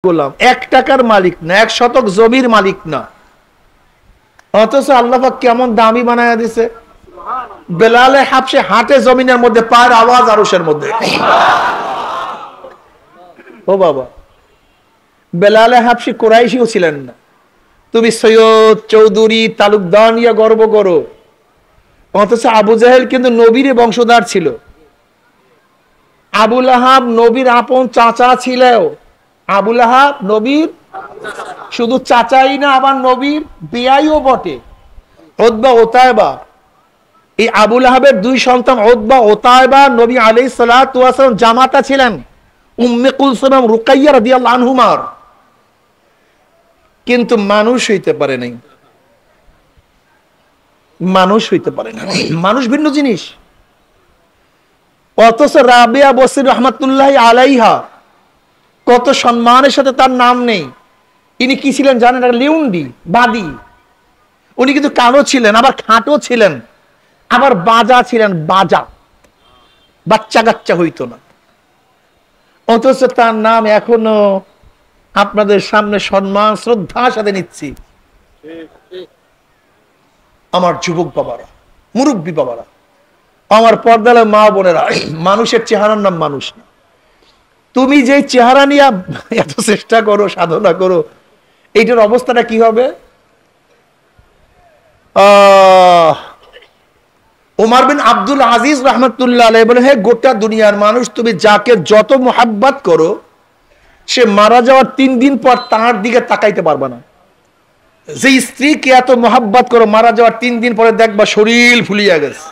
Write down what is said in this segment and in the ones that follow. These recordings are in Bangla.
গোলাম, 1 টাকার মালিক না, 1 শতক জমির মালিক না, অথচ আল্লাহ পাক কেমন দামি বানায়া দিছে। বেলালে হাবশে হাটে জমিনের মধ্যে, পায়ের আওয়াজ আরশের মধ্যে। ও বাবা, বেলালে হাবশি কুরাইশিও ছিলেন না। তুমি সৈয়দ চৌধুরী তালুকদার নিয়ে গর্ব করো, অথচ আবু জাহেল কিন্তু নবীর বংশধর ছিল। আবু লাহাব নবীর আপন চাচা ছিল। আবু লাহাব নবীর শুধু চাচাই না, আবার নবীর বিয়াইও বটে। উতবা উতায়বা, এই আবু লাহাবের 2 সন্তান উতবা উতায়বা নবী আলাইহিস সালাতু ওয়াস সালাম জামাতা ছিলেন উম্মে কুলসুম এবং রুকাইয়া রাদিয়াল্লাহু আনহুমার। কিন্তু মানুষ হইতে পারে নাই, মানুষ হইতে পারে না, মানুষ ভিন্ন জিনিস। অথচ রাবিয়া বসির রহমাতুল্লাহ আলাইহা, কত সম্মানের সাথে তার নাম নেই। ইনি কি ছিলেন জানেন? লিউন্ডি, বাদী। উনি কিন্তু কালো ছিলেন, আবার খাটো ছিলেন, আবার বাজা ছিলেন, বাজা, বাচ্চা কাচ্চা হইতো না। অথচ তার নাম এখনো আপনাদের সামনে সম্মান শ্রদ্ধার সাথে নিচ্ছি। আমার যুবক বাবারা, মুরব্বী বাবারা, আমার পর্দালে মা বোনেরা, মানুষের চেহারার নাম মানুষ না। তুমি যে চেহারা নিয়ে এত চেষ্টা করো, সাধনা করো, এইটার অবস্থাটা কি হবে? ওমর বিন আব্দুল আজিজ রহমতুল্লাহ আলাইহি বলে, হে গোটা দুনিয়ার মানুষ, তুমি যাকে যত মোহাব্বত করো, সে মারা যাওয়ার 3 দিন পর তার দিকে তাকাইতে পারবে না। যে স্ত্রীকে এত মোহাব্বত করো, মারা যাওয়ার 3 দিন পরে দেখবা শরীর ফুলিয়া গেছে,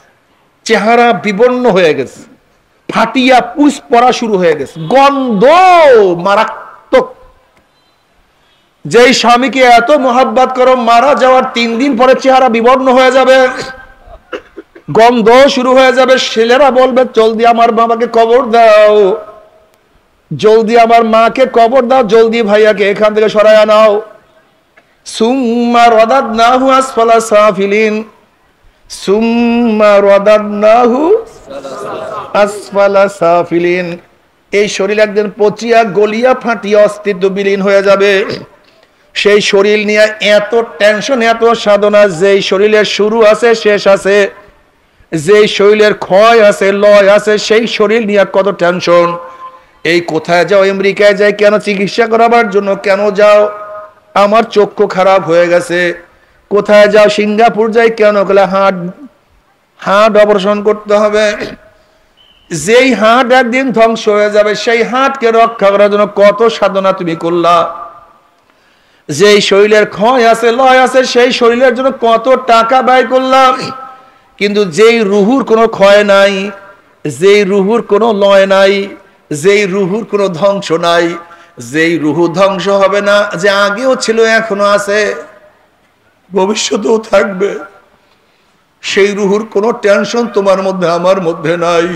চেহারা বিবর্ণ হয়ে গেছে, ফাটিয়া পুষ পড়া শুরু হয়ে গেছে, গন্ধ মারাত্মক। যেই স্বামীকে এত মোহাব্বত করো, মারা যাওয়ার 3 দিন পরে চেহারা বিবর্ণ হয়ে যাবে, গন্ধ শুরু হয়ে যাবে। ছেলেরা বলবে, জলদি আমার বাবাকে কবর দাও, জলদি আমার মাকে কবর দাও, জলদি ভাইয়াকে এখান থেকে সরায় আনাও। সুম্মা রাদাদনাহু আসফালা সাফিলিন, সুম্মা রাদাদনাহু আসফালা সাফিলিন। এই শরীর একদিন পচিয়া গলিয়া ফাটিয়া অস্তিত্ব বিলীন হয়ে যাবে। সেই শরীর নিয়ে এত টেনশন, এত সাধনা। যেই শরীরের শুরু আছে, শেষ আছে, যেই শরীরের ক্ষয় আছে, লয় আছে, সেই শরীর নিয়ে কত টেনশন। এই কোথায় যাও? আমেরিকায় যাই কেন? চিকিৎসা করাবার জন্য। কেন যাও? আমার চক্ষু খারাপ হয়ে গেছে। কোথায় যাও? সিঙ্গাপুর যাই কেন? হার্ট অপারেশন করতে হবে। যেই হার্ট একদিন ধ্বংস হয়ে যাবে, সেই হার্টকে রক্ষা করার জন্য কত সাধনা তুমি করলা। যেই শরীরের ক্ষয় আছে, লয় আছে, সেই শরীরের জন্য কত টাকা ব্যয় করলাম। কিন্তু যেই রুহুর কোনো ক্ষয় নাই, যেই রুহুর কোনো লয় নাই, যেই রুহুর কোনো ধ্বংস নাই, যেই রুহু ধ্বংস হবে না, যে আগেও ছিল, এখনো আছে, ভবিষ্যতেও থাকবে, সেই রুহুর কোনো টেনশন তোমার মধ্যে, আমার মধ্যে নাই।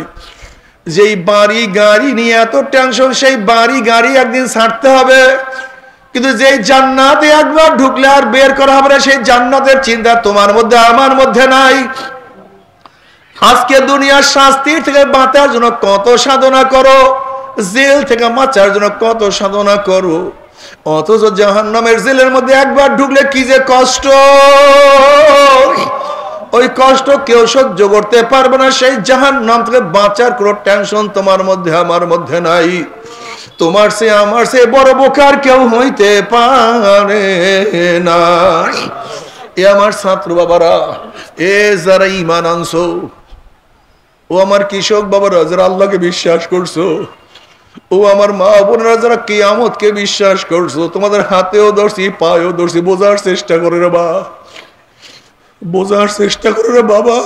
যেই বাড়ি গাড়ি নিয়ে এত টেনশন, সেই বাড়ি গাড়ি একদিন ছাড়তে হবে। কিন্তু যেই জান্নাতে একবার ঢুকলে আর বের করা হবে না, সেই জান্নাতের চিন্তা তোমার মধ্যে, আমার মধ্যে নাই। আজকে দুনিয়ার শাস্তি থেকে বাঁচার জন্য কত সাধনা করো, জেল থেকে বাঁচার জন্য কত সাধনা করো, অথচ জাহান্নামের জেলের মধ্যে একবার ঢুকলে কি যে কষ্ট, ওই কষ্ট কেউ সহ্য করতে পারবে না। সেই জাহান্নাম থেকে বাঁচার কোনো টেনশন তোমার মধ্যে, আমার মধ্যে নাই। তোমার সে আমার সে বড় বোকার কেউ হইতে পারে না। এ আমার ছাত্র বাবারা, এ যারা ঈমান আনছো, ও আমার কৃষক বাবারা যারা আল্লাহকে বিশ্বাস করছো, ও আমার মা বোনেরা যারা কিয়ামতকে বিশ্বাস করছো, তোমাদের হাতেও ধরছি, পায়েও ধরছি, বোঝার চেষ্টা করে রে বা, বোঝার চেষ্টা করে রে বাবা।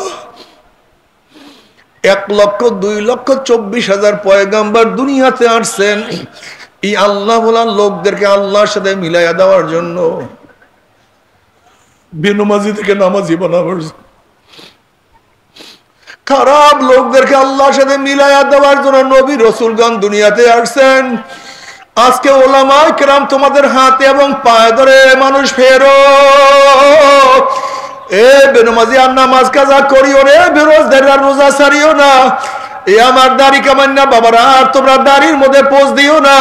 1,02,24,000 পয়গাম্বর দুনিয়াতে আসছেন এই আল্লাহ বলা লোকদেরকে আল্লাহর সাথে মিলাইয়া দেওয়ার জন্য, বেনমাজি থেকে নামাজি বানাবার, খারাপ লোকদেরকে আল্লাহর সাথে মিলাইয়া দেওয়ার জন্য নবী রাসূলগণ দুনিয়াতে আসছেন। আজকে ওলামায়ে কেরাম তোমাদের হাতে এবং পায়ে ধরে, মানুষ ফেরো, এ বেনমাজি আর নামাজ কাজা করিও রে, বেরোজগার আর রোজা ছাড়িও না। এ আমার দাড়ি কামান্না বাবারা, আর তোমরা দাড়ির মধ্যে পোজ দিও না।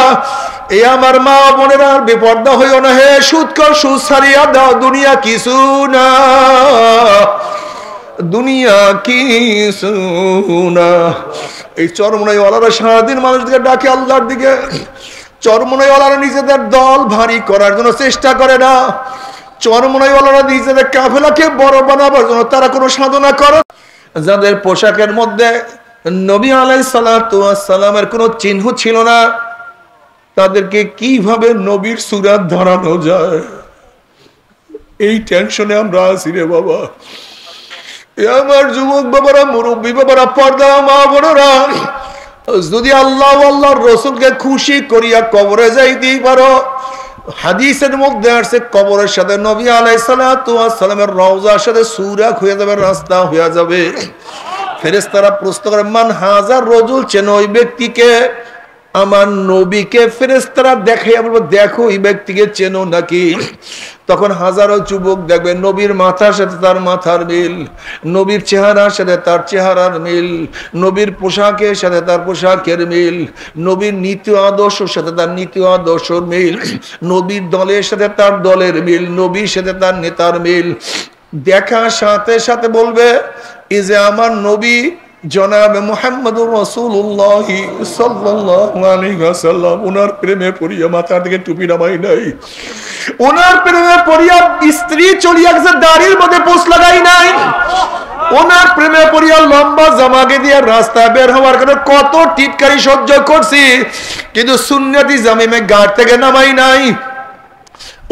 এই আমার মা বোনেরা বেপর্দা হইও না, হে সুদকর সুদ ছাড়িয়া দাও, দুনিয়া কিছু না, দুনিয়া কিছু না। এই চরমনাইওয়ালারা সারাদিন মানুষকে ডাকে আল্লাহর দিকে, চরমনাইওয়ালারা নিজেদের দল ভারী করার জন্য চেষ্টা করে না, চরমনাইওয়ালারা নিজেদের কাফেলাকে বড় বানাবার জন্য তারা কোনো সাধনা করে। যাদের পোশাকের মধ্যে নবী আলাইহিস সালাতু ওয়াস সালামের কোনো চিহ্ন ছিল না, তাদেরকে কিভাবে নবীর সুরাত ধরানো যায়, এই টেনশনে আমরা আছি রে বাবা। আমার যুবক বাবারা, মুরব্বী বাবারা, পর্দা মা বোনেরা, যদি আল্লাহ আল্লাহর রাসূলকে খুশি করিয়া কবরে যাইতেই পারো, হাদিসের মধ্যে আসছে কবরের সাথে নবী আলাইহিস সালাতু ওয়াস সালামের রওজার সাথে সুরাত হয়ে যাবে, রাস্তা হয়ে যাবে। ফেরেশতারা প্রশ্ন করে, মান হাজার রজুল, চেনো ওই ব্যক্তিকে? আমার নবীকে ফেরেশতারা দেখাইয়া বলবো, দেখো এই ব্যক্তিকে চেনো নাকি? তখন হাজারো যুবক দেখবে নবীর মাথার সাথে তার মাথার মিল, নবীর চেহারার সাথে তার চেহারার মিল, নবীর পোশাকের সাথে তার পোশাকের মিল, নবীর নীতি আদর্শের সাথে তার নীতি আদর্শের মিল, নবীর দলের সাথে তার দলের মিল, নবীর সাথে তার নেতার মিল। দেখার সাথে সাথে বলবে, এই যে আমার নবী জনাবে মুহাম্মদুর রাসূলুল্লাহ সাল্লাল্লাহু আলাইহি ওয়াসাল্লাম, ওনার প্রেমে পড়িয়া মাথার দিকে টুপি নামাই নাই, ওনার প্রেমে পড়িয়া স্ত্রী চলিয়া গেছে দাড়ির মধ্যে পোষ লাগাই নাই, ওনার প্রেমে পড়িয়া লম্বা জামাকে দিয়ে রাস্তা বের হওয়ার কারণে কত টিটকারি সহ্য করছি, কিন্তু সুন্নতি জামিমে গাড় থেকে নামাই নাই।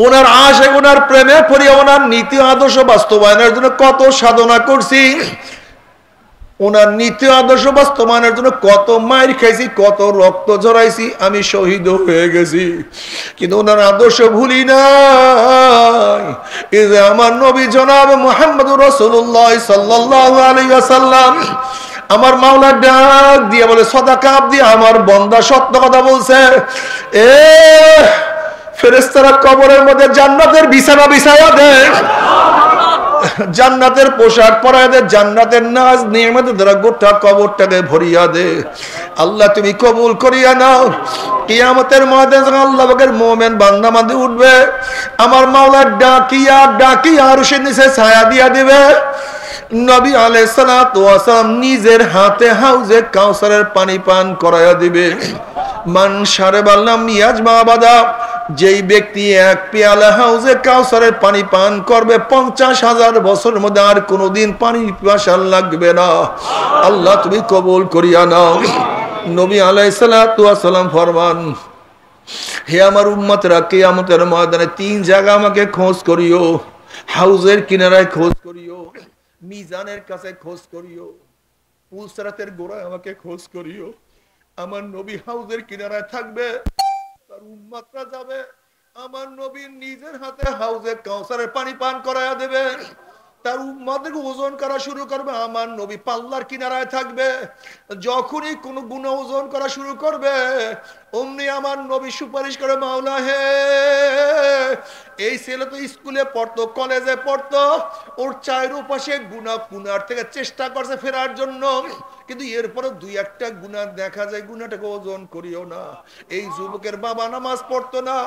ওনার আশে, ওনার প্রেমে পড়িয়া ওনার নীতি আদর্শ বাস্তবায়নের জন্য কত সাধনা করছি, ওনার নীতি আদর্শ বাস্তবায়নের জন্য কত মায়ের খাইছি, কত রক্ত ঝরাইছি, আমি শহীদ হয়ে গেছি, কিন্তু ওনার আদর্শ ভুলি নাই। এই যে আমার নবী জনাবে মুহাম্মদুর রাসূলুল্লাহ সাল্লাল্লাহু আলাইহি ওয়াসাল্লাম, আমার মাওলা ডাক দিয়ে বলে, সাদাকা আব্দি, আমার বান্দা সত্য কথা বলছে। এ ফেরেশতারা কবরের মধ্যে জান্নাতের বিছানা বিছায়া দেয়, জান্নাতের পোশাক পরায় দে, জান্নাতের নাজ নিয়ামতের দ্বারা গোটা কবরটাকে ভরিয়া দে। আল্লাহ তুমি কবুল করিয়া নাও। কিয়ামতের ময়দানে আল্লাহ পাকের মুমিন বান্দা মাঝে উঠবে, আমার মাওলা ডাকিয়া ডাকিয়া আরশের নিচে ছায়া দিয়া দিবে। নবী আলাইহিস সালাতু ওয়াস সালাম নিজের হাতে হাউজে কাউসারের পানি পান করায়া দিবে। মান শারাবা লাম ইয়াজমা আবাদা, যেই ব্যক্তি এক পেয়ালা হাউজে কাউসারের পানি পান করবে, 50,000 বছরের মধ্যে আর কোনোদিন পানি পিপাসা লাগবে না। আল্লাহ তুমি কবুল করিয়া নাও। নবী আলাইহিস সালাতু ওয়াস সালাম ফরমান, হে আমার উম্মতরা, কিয়ামতের ময়দানে 3 জায়গা আমাকে খোঁজ করিও। হাউজের কিনারায় খোঁজ করিও, মিজানের কাছে খোঁজ করিও, পুলসরাতের গোড়ায় আমাকে খোঁজ করিও। আমার নবী হাউজের কিনারায় থাকবে, তার উম্মতরা যাবে, আমার নবী নিজের হাতে হাউজে কাউসারের পানি পান করায়া দেবে। তার উম্মতকে ওজন করা শুরু করবে, আমার নবী পাল্লার কিনারায় থাকবে। যখনই কোনো গুনাহ ওজন করা শুরু করবে, অমনি আমার নবী সুপারিশ করে, মাওলা হে, এই ছেলে তো স্কুলে পড়তো, কলেজে পড়তো, ওর চায়ের পাশে গুনার থেকে চেষ্টা করছে ফেরার জন্য, কিন্তু এরপরে 2-1টা গুনাহ দেখা যায়, গুনাহটাকে ওজন করিও না। এই যুবকের বাবা নামাজ পড়তো না,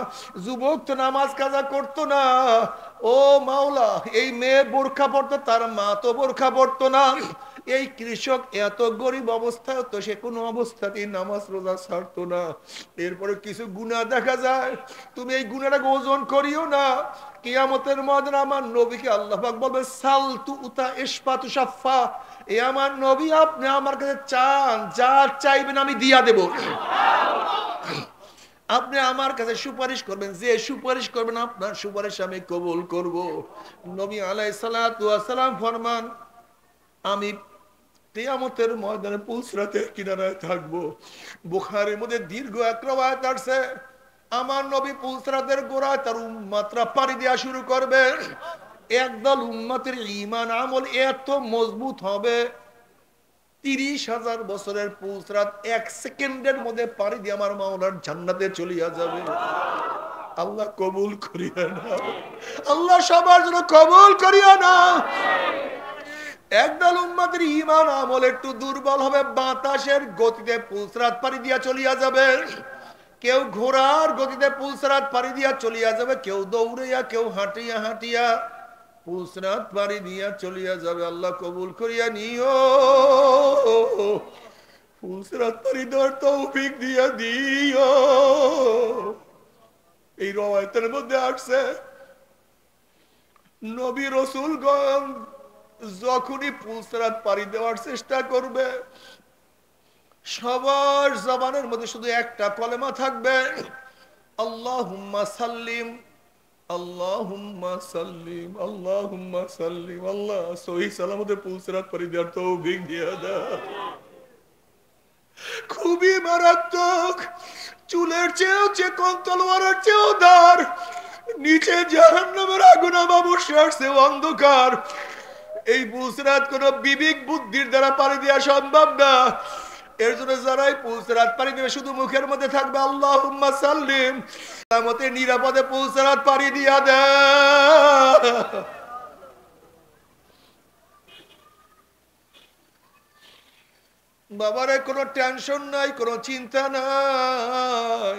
যুবক তো নামাজ কাজা করতো না, ও মাওলা, এই মেয়ে বোরখা পড়তো, তার মা তো বোরখা পড়তো না, এই কৃষক এত গরিব অবস্থায় তো সে কোনো অবস্থাতেই নামাজ রোজা ছাড়তো না, এরপরে কিছু গুনাহ দেখা যায়, তুমি এই গুনাহটাকে ওজন করিও না। কিয়ামতের ময়দানে আমার নবীকে আল্লাহ পাক বলবে, সালতু উতা ইশফাতু শাফা, এ আমার নবী, আপনি আমার কাছে চান, যা চাইবেন আমি দিয়া দেব। আপনি আমার কাছে সুপারিশ করবেন, যে সুপারিশ করবেন আপনার সুপারিশ আমি কবুল করব। নবী আলাইহিস সালাতু ওয়াস সালাম ফরমান, আমি কিয়ামতের ময়দানে পুলসরাতের কিনারায় থাকবো। বুখারীর মধ্যে দীর্ঘ এক রওয়ায়াত আছে, আমার নবী পুলসরাতের গোড়ায় তার উম্মতরা পাড়ি দেওয়া শুরু করবে। একদল উম্মতের ঈমান আমল এত মজবুত হবে, 30,000 বছরের পুলসরাত 1 সেকেন্ডের মধ্যে পাড়ি দিয়ে আমার মাওলার জান্নাতে চলিয়া যাবে। আল্লাহ কবুল করিয়া নাও, আল্লাহ সবার জন্য কবুল করিয়া নাও। একদল উম্মতের ঈমান আমল একটু দুর্বল হবে, বাতাসের গতিতে পুলসরাত পাড়ি দিয়া চলিয়া যাবে। কেউ ঘোড়ার গতিতে পুলসরাত পাড়ি দিয়া চলিয়া যাবে, কেউ দৌড়াইয়া, কেউ হাঁটিয়া হাঁটিয়া পুলসরাত পাড়ি দিয়া চলিয়া যাবে। আল্লাহ কবুল করিয়া নিও, পুলসরাত পাড়ি দেওয়ার তৌফিক দিয়া দিও। এই রওয়ায়াতের মধ্যে আসছে নবী রাসূলগণ যখনই পুলসরাত পাড়ি দেওয়ার চেষ্টা করবে, সবার জবানের মধ্যে শুধু একটা কলেমা থাকবে, আল্লাহুম্মা সাল্লিম, আল্লাহুম্মা সাল্লিম, আল্লাহুম্মা সাল্লিম। আল্লাহ সহিহ সালামতে পুলসরাত পাড়ি দেওয়ার তৌফিক দিয়া দাও। খুবই মারাত্মক, চুলের চেয়েও চিকন, তলোয়ারের চেয়েও ধার, নিচে জাহান্নামের আগুন, অমাবস্যার চেয়েও অন্ধকার। এই পুলসরাত কোন বিবেক বুদ্ধির দ্বারা পাড়ি দেওয়া সম্ভব না। এর জন্য যারাই পুলসরাত পাড়ি দেবে শুধু মুখের মধ্যে থাকবে আল্লাহুম্মা সাল্লিম, সালামতে নিরাপদে পুলসরাত পাড়ি দিয়া দেয়। বাবারে কোনো টেনশন নাই, কোনো চিন্তা নাই।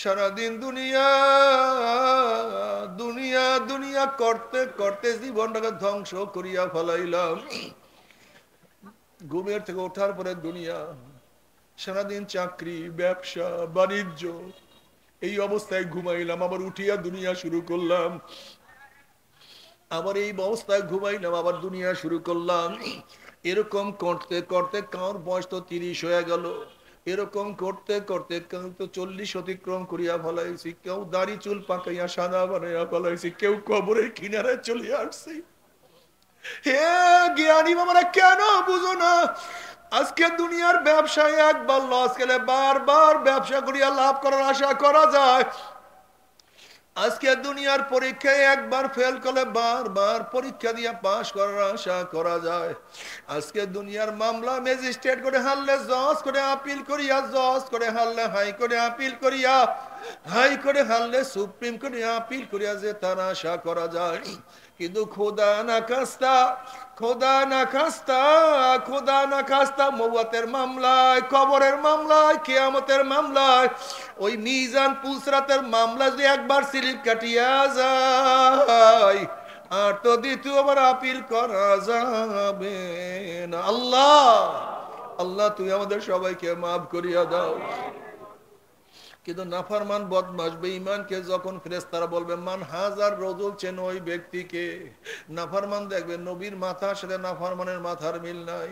সারাদিন দুনিয়া দুনিয়া দুনিয়া করতে করতে জীবনটাকে ধ্বংস করিয়া ফেলাইলাম। ঘুমের থেকে ওঠার পরে দুনিয়া, সারাদিন চাকরি, ব্যবসা, বাণিজ্য, এই অবস্থায় ঘুমাইলাম, আবার উঠিয়া দুনিয়া শুরু করলাম, আবার এই অবস্থায় ঘুমাইলাম, আবার দুনিয়া শুরু করলাম। এরকম করতে করতে কার বয়স তো 30 হয়ে গেল, এরকম করতে করতে কেউ তো 40 অতিক্রম করিয়া ফেলাইছি, কেউ দাড়ি চুল পাকাইয়া সাদা বানাইয়া ফেলাইছি, কেউ কবরের কিনারে চলে আসছি। হে জ্ঞানী বাবারা, কেন বুঝো না? আজকে দুনিয়ার ব্যবসায় একবার লস গেলে বারবার ব্যবসা করিয়া লাভ করার আশা করা যায়। আজকে দুনিয়ার পরীক্ষায় একবার ফেল করলে বারবার পরীক্ষা দিয়ে পাশ করার আশা করা যায়। আজকে দুনিয়ার মামলা ম্যাজিস্ট্রেট করে হারলে জজ করে আপিল করিয়া, জজ করে হারলে হাই করে আপিল করিয়া, হাই করে হারলে সুপ্রিম কোর্টে আপিল করিয়া যে তার আশা করা যায়। কিন্তু খোদা না খাস্তা, খোদা না খাস্তা, খোদা না খাস্তা মওয়াতের মামলায়, কবরের মামলায়, কিয়ামতের মামলায়, ওই মিজান পুলসরাতের মামলা যদি একবার স্লিপ কাটিয়া যায় আর তো দ্বিতীয়বার আপিল করা যাবে না। আল্লাহ আল্লাহ তুই আমাদের সবাইকে মাফ করিয়া দাও। কিন্তু নাফরমান বদমাশ বেঈমানকে যখন ফেরেশতারা বলবে মান হাজার রজুল, চেন ওই ব্যক্তিকে, নাফরমান দেখবে নবীর মাথার সাথে নাফরমানের মাথার মিল নাই,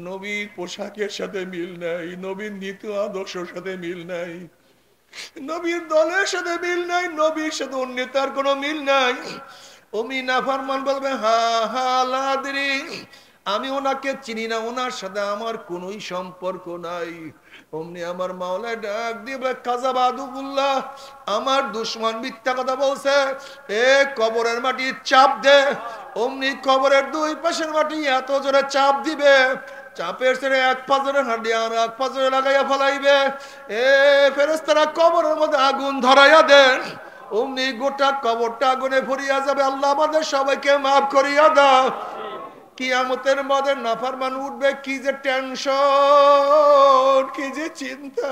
নবীর পোশাকের সাথে মিল নাই, নবীর নীতি আদর্শের সাথে মিল নাই, নবীর দলের সাথে মিল নাই, নবীর সাথে অন্যতার কোনো মিল নাই। ওমি নাফরমান বলবে হা হা লাদরি, আমি ওনাকে চিনি না, ওনার সাথে আমার কোনোই সম্পর্ক নাই। অমনি আমার মাওলা ডাক দিবে কাযাবাদুল্লাহ, আমার দুশমন মিথ্যা কথা বলছে, এ কবরের মাটি চাপ দে। অমনি কবরের দুই পাশের মাটি এত জোরে চাপ দিবে, চাপের ছেড়ে এক পাজরে হাঁটি আর এক পাজরে লাগাইয়া ফেলাইবে। এ ফেরেশতারা কবরের মধ্যে আগুন ধরাইয়া দেন, অমনি গোটা কবরটা আগুনে ভরিয়া যাবে। আল্লাহ আমাদের সবাইকে মাফ করিয়া দাও। কিয়ামতের মধ্যে নাফরমান উঠবে, কি যে টেনশন, কি যে চিন্তা।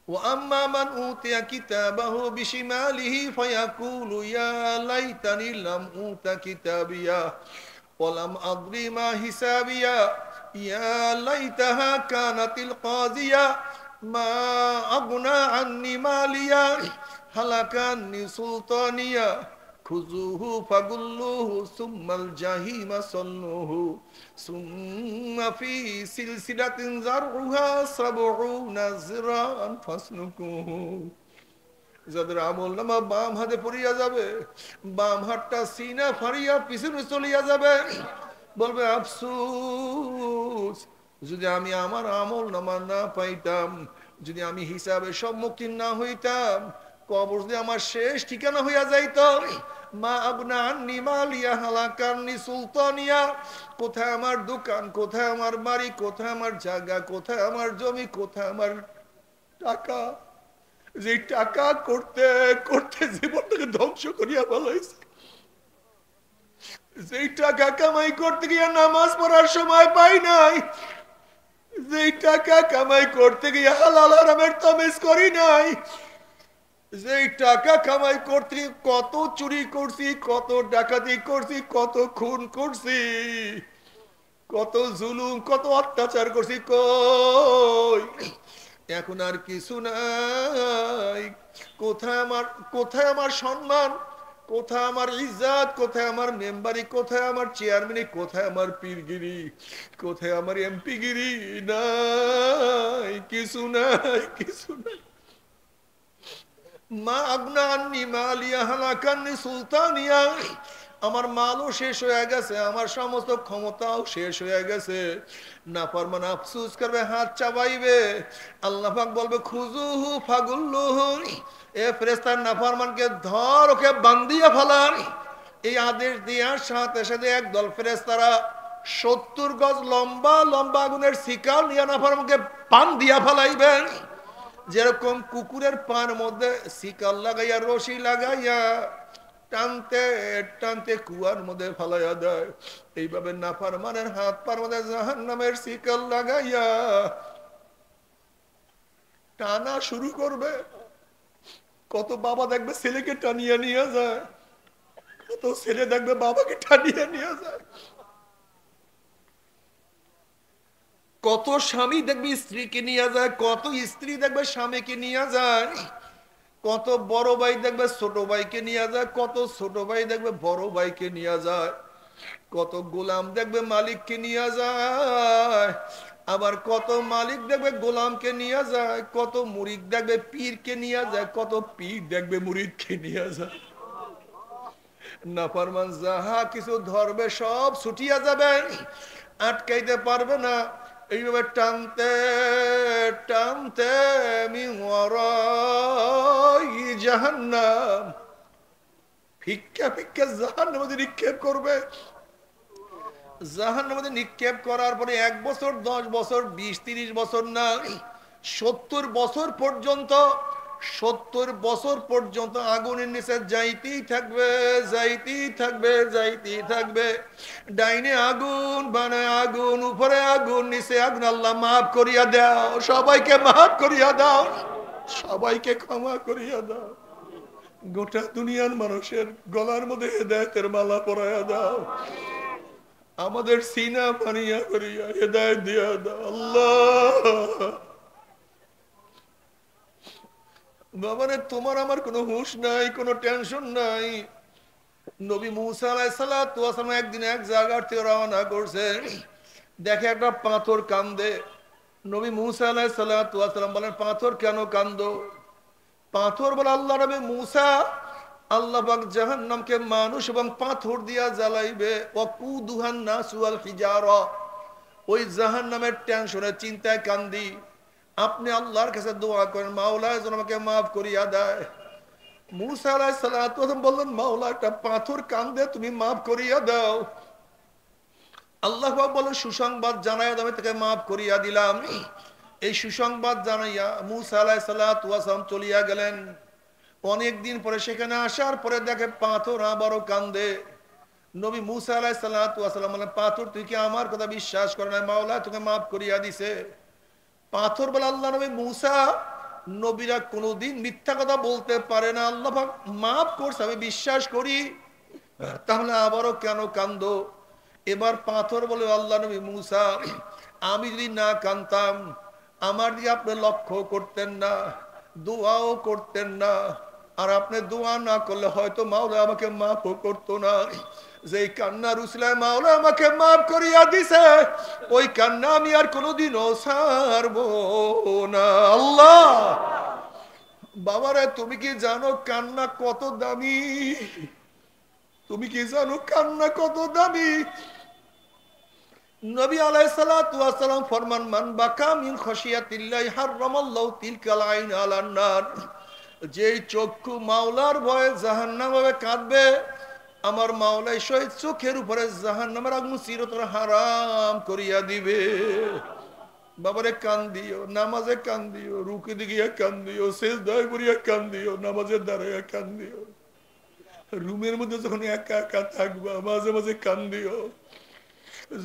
وَأَمَّا مَنْ أُوتِيَ كِتَابَهُ بِشِمَالِهِ فَيَقُولُ يَا لَيْتَنِي لَمْ أُوتَ كِتَابِيَهْ وَلَمْ أَدْرِ مَا حِسَابِيَهْ يَا لَيْتَهَا كَانَتِ الْقَاضِيَةَ مَا أَغْنَى عَنِّي مَالِيَهْ هَلَكَ عَنِّي سُلْطَانِيَهْ خُذُوهُ فَغُلُّوهُ ثُمَّ الْجَحِيمَ صَلُّوهُ ثُمَّ فِي سِلْسِلَةٍ ذَرْعُهَا 70 ذِرَاعًا فَاسْلُكُوهُ। যাদের আমলনামা বাম হাতে পড়িয়া যাবে, বাম হাতটা সিনা ফাড়িয়া পিছনে চলিয়া যাবে, বলবে আফসোস, যদি আমি আমার আমলনামা না পাইতাম, যদি আমি হিসাবে সম্মুখীন না হইতাম, কবর যদি আমার শেষ ঠিকানা হইয়া যাইত। মা আগনা আন্নি মালিয়া হালাকান্নি সুলতানিয়া, কোথায় আমার দোকান, কোথায় আমার বাড়ি, কোথায় আমার জায়গা, কোথায় আমার জমি, কোথায় আমার টাকা, যে টাকা করতে করতে জীবনটাকে ধ্বংস করিয়া ফেলাইছে, যেই টাকা কামাই করতে গিয়ে নামাজ পড়ার সময় পাই নাই, যেই টাকা কামাই করতে গিয়ে হালাল হারামের তামিজ করি নাই, যেই টাকা কামাই করতে কত চুরি করছি, কত ডাকাতি করছি, কত খুন করছি, কত জুলুম, কত অত্যাচার করছি, কই এখন আর কিছু নাই। কোথায় আমার সম্মান, কোথায় আমার ইজ্জত, কোথায় আমার মেম্বারি, কোথায় আমার চেয়ারম্যানি, কোথায় আমার পীরগিরি, কোথায় আমার এমপিগিরি? নাই, কিছু নাই, কিছু নাই। মা আগনা আন্নি মালিয়া হালাকান্নি সুলতানিয়া, আমার মালও শেষ হয়ে গেছে, আমার সমস্ত ক্ষমতাও শেষ হয়ে গেছে। নাফরমান আফসোস করবে, হাত চাবাইবে। আল্লাহ পাক বলবে খুজুহু ফাগুল্লুহু, এ ফেরেশতা নাফরমানকে ধর, ওকে বান্ধিয়া ফেলান। এই আদেশ দেওয়ার সাথে সাথে একদল ফেরেশতারা 70 গজ লম্বা লম্বা আগুনের শিকাল নিয়ে নাফরমানকে পান দিয়া ফেলাইবেন। যেরকম কুকুরের পার মধ্যে শিকাল লাগাইয়া রশি লাগাইয়া টানতে টানতে কুয়ার মধ্যে ফালাইয়া দেয়, এইভাবে নাফরমানের হাত পার মধ্যে জাহান্নামের শিকাল লাগাইয়া টানা শুরু করবে। কত বাবা দেখবে ছেলেকে টানিয়ে নিয়ে যায়, কত ছেলে দেখবে বাবাকে টানিয়ে নিয়ে যায়, কত স্বামী দেখবে স্ত্রীকে নিয়ে যায়, কত স্ত্রী দেখবে স্বামীকে নিয়ে যায়, কত বড় ভাই দেখবে ছোট ভাইকে নিয়ে যায়, কত ছোট ভাই দেখবে বড় ভাইকে নিয়ে যায়, কত গোলাম দেখবে মালিককে নিয়ে যায়, আবার কত মালিক দেখবে গোলামকে নিয়ে যায়, কত মুরিদ দেখবে পীরকে নিয়ে যায়, কত পীর দেখবে মুরিদকে নিয়ে যায়। নাফরমান যাহা কিছু ধরবে সব ছুটিয়া যাবে, আটকাইতে পারবে না। এইভাবে টানতে টানতে মিন ওয়ারাই জাহান্নাম, ফিক্কা ফিক্কা জাহান্নামের মধ্যে নিক্ষেপ করবে। জাহান্নামের মধ্যে নিক্ষেপ করার পরে 1 বছর, 10 বছর, 20-30 বছর না, 70 বছর পর্যন্ত, 70 বছর পর্যন্ত আগুনের নিচে যাইতেই থাকবে, যাইতেই থাকবে, যাইতেই থাকবে। ডাইনে আগুন, বানায় আগুন, উপরে আগুন, নিচে আগুন। আল্লাহ মাফ করিয়া দাও, সবাইকে মাফ করিয়া দাও, সবাইকে ক্ষমা করিয়া দাও। গোটা দুনিয়ার মানুষের গলার মধ্যে হেদায়েতের মালা পরাইয়া দাও, আমাদের সিনা পানিয়া করিয়া হেদায়েত দিয়া দাও আল্লাহ। বাবারে তোমার আমার কোনো হুঁশ নাই, কোনো টেনশন নাই। নবী মুসা আলাইহিস সালাতু ওয়াস সালাম একদিন এক জায়গা থেকে রওনা করছে, দেখে একটা পাথর কান্দে। নবী মুসা আলাইহিস সালাতু ওয়াস সালাম বলেন, পাথর কেন কান্দো? পাথর বলে, আল্লাহ নবী মুসা, আল্লাহ পাক জাহান্নামকে মানুষ এবং পাথর দিয়া জ্বালাইবে। ওয়াকুদুহান নাস ওয়াল হিজারা, ওই জাহান্নামের টেনশনে চিন্তায় কান্দি। আপনি আল্লাহর কাছে দোয়া করেন, মাওলা যেন আমাকে মাফ করিয়া দেয়। মুসা আলাইহিস সালাতু ওয়াস সালাম বললেন, মাওলা একটা পাথর কান্দে, তুমি মাফ করিয়া দাও। আল্লাহ পাক বলেন, সুসংবাদ জানাইয়া আমি তাকে মাফ করিয়া দিলাম। এই সুসংবাদ জানাইয়া মুসা আলাইহিস সালাতু ওয়াস সালাম চলিয়া গেলেন। অনেকদিন পরে সেখানে আসার পরে দেখে পাথর আবারও কান্দে। নবী মুসা আলাইহিস সালাতু ওয়াস সালাম বলেন, পাথর তুই কি আমার কথা বিশ্বাস করে না? মাওলা তোকে মাফ করিয়া দিছে। পাথর বলে, আল্লাহ নবী মুসা, নবীরা কোনোদিন মিথ্যা কথা বলতে পারে না, আল্লাহ পাক মাফ করছে আমি বিশ্বাস করি, তাহলে আবারও কেন কান্দো? এবার পাথর বলে, আল্লাহ নবী মুসা, আমি যদি না কান্দতাম, আমার দিকে আপনি লক্ষ্য করতেন না, দোয়াও করতেন না, আর আপনি দোয়া না করলে হয়তো মাওলা আমাকে মাফও করতো না। যেই কান্নার উসিলায় মাওলা আমাকে মাফ করিয়া দিছে, ওই কান্না আমি আর কোনোদিনও ছাড়বো না। আল্লাহ বাবারে, তুমি কি জানো কান্না কত দামি? তুমি কি জানো কান্না কত দামি? নবী আলাইহিস সালাতু ওয়াস সালাম ফরমান, মান বাকা মিন খাশিয়াতিল্লাহি হারামাল্লাহু তিলকাল আইন আলান নার, যেই চক্ষু মাওলার ভয়ে জাহান্নামে কাঁদবে, আমার মাওলাই সেই চোখের উপরে জাহান্নামের আগুন চিরতরে হারাম করিয়া দিবে। বাবারে কান্দিও, নামাজে কান্দিও, রুকুতে গিয়া কান্দিও, সিজদায় পড়িয়া কান্দিও, নামাজের দাঁড়াইয়া কান্দিও, রুমের মধ্যে যখন একা একা থাকবা মাঝে মাঝে কান্দিও,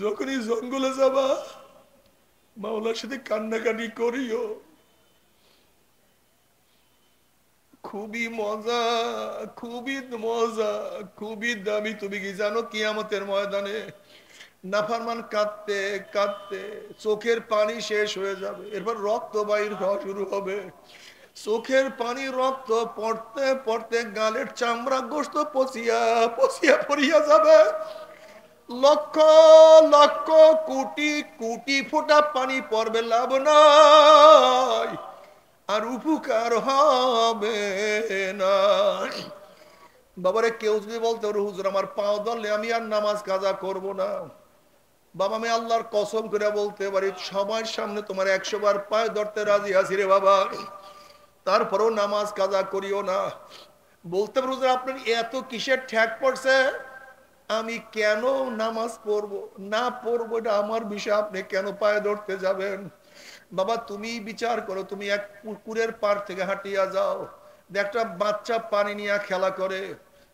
যখনই জঙ্গলে যাবা মাওলার সাথে কান্নাকাটি করিও। খুবই মজা, খুবই মজা, খুবই দামি। তুমি কি জানো কিয়ামতের ময়দানে নাফরমান কাঁদতে কাঁদতে চোখের পানি শেষ হয়ে যাবে, এরপর রক্ত বাইর হওয়া শুরু হবে। চোখের পানি রক্ত পড়তে পড়তে গালের চামড়া গোস্ত পচিয়া পচিয়া পড়িয়া যাবে। লক্ষ লক্ষ কোটি কোটি ফোঁটা পানি পড়বে, লাভ নাই, আর উপকার হবে না। বাবারে কেউ যদি বলতে হুজুর আমার পাও ধরলে আমি আর নামাজ কাজা করব না, বাবা আমি আল্লাহর কসম করে বলতে পারি সবার সামনে তোমার 100 বার পায়ে ধরতে রাজি আছি রে বাবা, তারপরেও নামাজ কাজা করিও না। বলতে পারো যে আপনার এত কিসের ঠ্যাক পড়ছে, আমি কেন নামাজ পড়বো না পড়বো এটা আমার বিষয়, আপনি কেন পায়ে ধরতে যাবেন? বাবা তুমি বিচার করো, তুমি এক পুকুরের পাড় থেকে হাঁটিয়া যাও, একটা বাচ্চা পানি নিয়ে খেলা করে,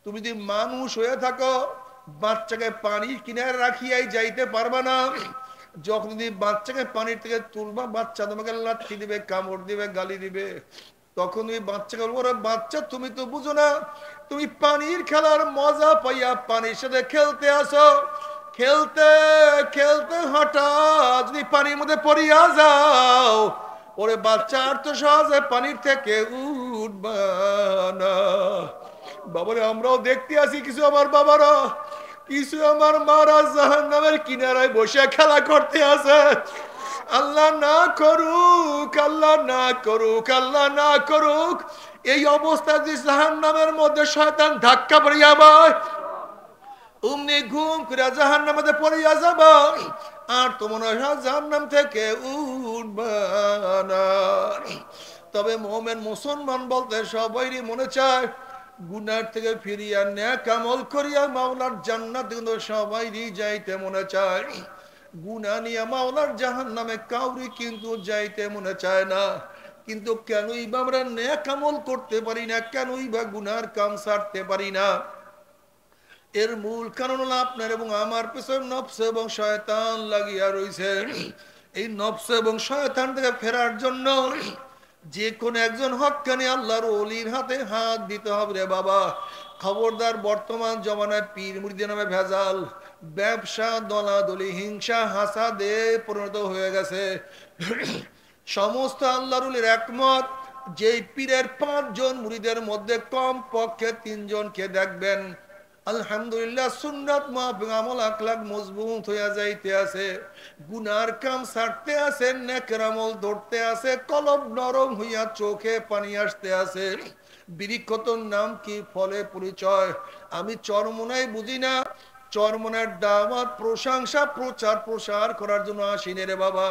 তুমি যদি মানুষ হয়ে থাকো বাচ্চাকে পানির কিনারে রাখিয়াই যাইতে পারবা না। যখন যদি বাচ্চাকে পানির থেকে তুলবা বাচ্চা তোমাকে লাঠি দিবে, কামড় দিবে, গালি দিবে, তখন তুমি বাচ্চাকে বলবো বাচ্চা তুমি তো বুঝো না, তুমি পানির খেলার মজা পাইয়া পানির সাথে খেলতে আসো, খেলতে খেলতে হঠাৎ যদি পানির মধ্যে পড়িয়া যাও, ওরে বাচ্চা আর তো সহজে পানির থেকে উঠবা না। বাবারে আমরাও দেখতে আসি কিছু আমার বাবারা, কিছু আমার মারা জাহান্নামের কিনারায় বসে খেলা করতে আছে। আল্লাহ না করুক, আল্লাহ না করুক, আল্লাহ না করুক এই অবস্থা যে জাহান্নামের মধ্যে শয়তান ধাক্কা পড়িয়া যায়, অমনি ঘুম করে জাহান্নামে পড়িয়া যাবা, আর তোমার জাহান্নাম থেকে উঠবা না। তবে মুমিন মুসলমান বলতে সবাইরই মনে চায় গুনার থেকে ফিরিয়া নেক আমল করিয়া মাওলার জান্নাত কিন্তু সবাইরই যাইতে মনে চায়। গুনাহ নিয়ে মাওলার জাহান্নামে কাউরি কিন্তু যাইতে মনে চায় না। কিন্তু কেনই বা আমরা নেক আমল করতে পারি না, কেনই বা গুনার কাম ছাড়তে পারি না? এর মূল কারণ হলো আপনার এবং আমার পেছনে নফস এবং শয়তান লাগিয়া রয়েছে। এই নফস এবং শয়তান থেকে ফেরার জন্য যে কোন একজন হক্কানি আল্লাহর ওলির হাতে হাত দিতে হবে রে বাবা। খবরদার, বর্তমান জমানায় পীর মুরিদের নামে ভেজাল, ব্যবসা, দলাদলি, হিংসা, হাসাদে পরিণত হয়ে গেছে। সমস্ত আল্লাহর ওলির একমত, যেই পীরের 5 জন মুরিদের মধ্যে কম পক্ষে 3 জনকে দেখবেন আলহামদুলিল্লাহ সুন্নাত মাফিক আমল আখলাক মজবুত হইয়া যাইতে আছে, গুনার কাম ছাড়তে আছে, নেকের আমল ধরতে আছে, কলব নরম হইয়া চোখে পানি আসতে আছে। বৃক্ষতর নাম কি, ফলে পরিচয়। আমি চরমোনাই বুঝি না, চরমোনার দাওয়াত প্রশংসা প্রচার প্রসার করার জন্য আসিনি রে বাবা।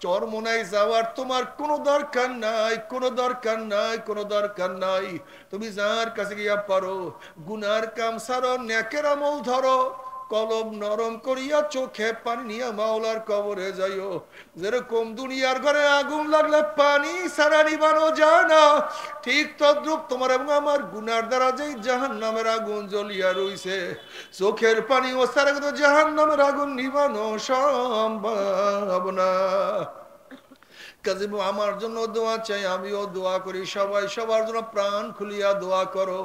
চরমোনাই যাওয়ার তোমার কোনো দরকার নাই, কোনো দরকার নাই, কোনো দরকার নাই। তুমি যার কাছে গিয়া পারো গুনার কাম সারো, নেকের আমল ধরো, কলব নরম করিয়া চোখে পানি নিয়ে মাওলার কবরে যাইও। যেরকম দুনিয়ার ঘরে আগুন লাগলে পানি সারা নিবানো যায় না, ঠিক তদ্রুপ তোমার এবং আমার গুনার দ্বারা যেই জাহান্নামের আগুন জ্বলিয়া রইছে, চোখের পানি ও সারা কিন্তু জাহান্নামের আগুন নিবানো সম্ভব না। কাজে আমার জন্য দোয়া চাই, আমিও দোয়া করি, সবাই সবার জন্য প্রাণ খুলিয়া দোয়া করো,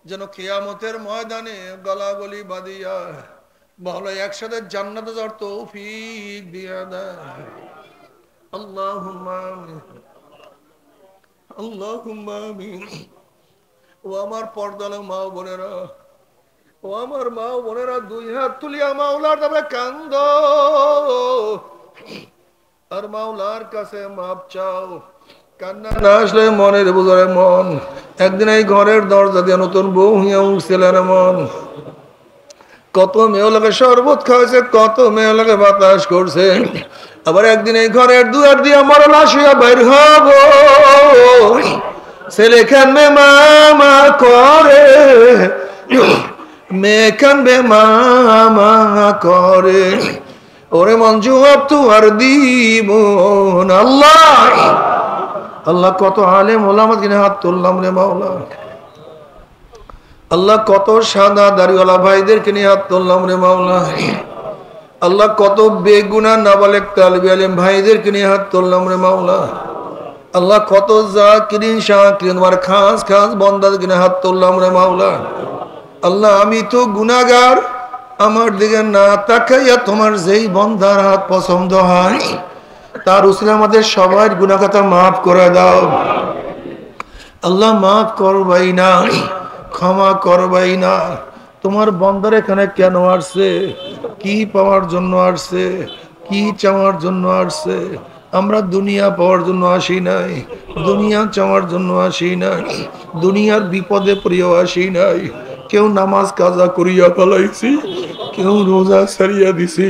যেন কিয়ামতের ময়দানে গলাগলি বাঁধিয়া ভালো একসাথে জান্নাতে যাওয়ার তৌফিক দিয়া দেয়। আল্লাহুম্মা আমিন, আল্লাহুম্মা আমিন। ও আমার পর্দার মা বোনেরা, ও আমার মা বোনেরা, 2 হাত তুলিয়া মাওলার নামে কান্দো আর মাওলার কাছে মাপ চাও। কান্না না আসলে মনের বুঝরে মন, একদিন এই ঘরের দরজা দিয়ে নতুন বউ হইয়া উঠছিলেন মন, কত মেয়ে লাগে শরবত খাওয়াছে, কত মেয়ে লাগে বাতাস করছে, আবার একদিন এই ঘরের দুয়ার দিয়ে আমার লাশ হইয়া বাইর হব। ছেলে কানবে মামা করে, মেয়ে কানবে মামা করে, ওরে মন জবাব তো আর দিব না। আল্লাহ আল্লাহ কত আলেম ওলামা কিনে হাত তুললাম রে মাওলা, আল্লাহ কত সাদা দাড়িওয়ালা ভাইদেরকে নিয়ে হাত তুললাম রে মাওলা, আল্লাহ কত বেগুনাহ নাবালেগ তালিবে ইলম ভাইদেরকে নিয়ে হাত তুললাম রে মাওলা। আল্লাহ কত জাকিরিন শাকিরিন তোমার খাস খাস বান্দাদেরকে নিয়ে হাত তুললাম রে মাওলা। আল্লাহ আমি তো গুনাহগার, আমার দিকে না তাকাইয়া তোমার যেই বান্দার হাত পছন্দ হয় তার উসিলা আমাদের সবার গুনাহ খাতা মাফ করে দাও। আল্লাহ মাফ করবাই না, ক্ষমা করবাই না। তোমার বান্দার এখানে কেন আসছে, কি পাওয়ার জন্য আসছে, কি চাওয়ার জন্য আসছে? আমরা দুনিয়া পাওয়ার জন্য আসি নাই, দুনিয়া চাওয়ার জন্য আসি নাই, দুনিয়ার বিপদে পড়িয়া আসি নাই। কেউ নামাজ কাজা করিয়া ফেলাইছি, কেউ রোজা ছাড়িয়া দিছি,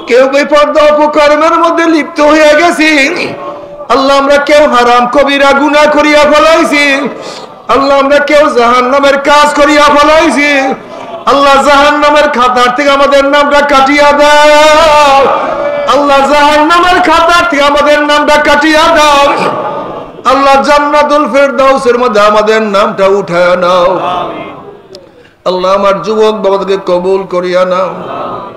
কেউ বেপরদা অপকর্মের মধ্যে লিপ্ত হইয়া গেছি। আল্লাহ আমরা কেউ হারাম কবিরা গুনাহ করিয়া ফেলাইছি। আল্লাহ আমরা কেউ জাহান্নামের কাজ করিয়া ফেলাইছি। আল্লাহ জাহান্নামের খাতার থেকে আমাদের নামটা কাটিয়া দাও। আল্লাহ জাহান্নামের খাতার থেকে আমাদের নামটা কাটিয়া দাও। আল্লাহ জান্নাতুল ফেরদাউসের মধ্যে আমাদের নামটা উঠায়া নাও। আল্লাহ আমার যুবক বাবাদেরকে কবুল করিয়া নাও।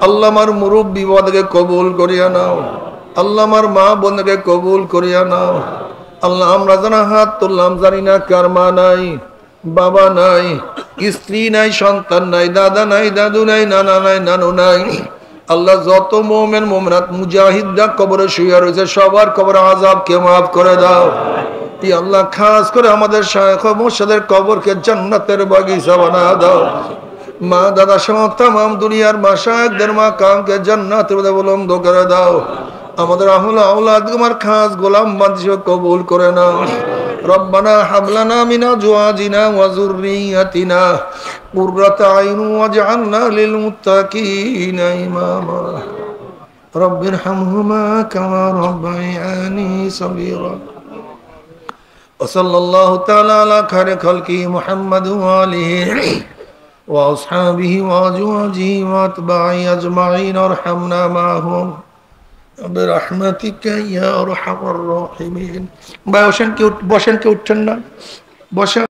আল্লাহ আমার মুরব্বী বাবাদেরকে কবুল করিয়া নাও। আল্লাহ আমার মা বোনকে কবুল করিয়া নাও। আল্লাহ আমরা জানা হাত তুললাম, জানি না কার মা নাই, বাবা নাই, স্ত্রী নাই, সন্তান নাই, দাদা নাই, দাদু নাই, নানা নাই, নানু নাই। আল্লাহ যত মুমিন মুমিনাত মুজাহিদরা কবরে শুয়ে রয়েছে সবার কবর আযাবকে মাফ করে দাও। ই আল্লাহ খাস করে আমাদের শায়খ মুর্শিদের কবরকে জান্নাতের বাগিচা বানায় দাও। মা দাদা সহ তামাম দুনিয়ার মাশায়েখদের মাকামকে জান্নাতের মধ্যে বুলন্দ করে দাও। আমাদের আহলে আওলাদ তোমার খাস গোলাম বান্দিকে কবুল করে নাও। রব্বানা হাবলানা মিন আজওয়াজিনা ওয়া যুররিয়াতিনা কুররাতা আইন ওয়াজআলনা লিল মুত্তাকিনা ইমামা। রব্বিরহামহুমা কামা রাব্বায়ানি সগীরা। ওয়াসাল্লাল্লাহু তাআলা আলা খায়রি খালকি মুহাম্মাদ ওয়া আলিহি ওয়া আসহাবিহি ওয়া আজওয়াজিহি ওয়া আতবাঈহি আজমাঈন আরহামনা মাহুম বিরহমাতিকা ইয়া আরহামার রাহিমিন। বসেন কি উঠছেন না? বসেন।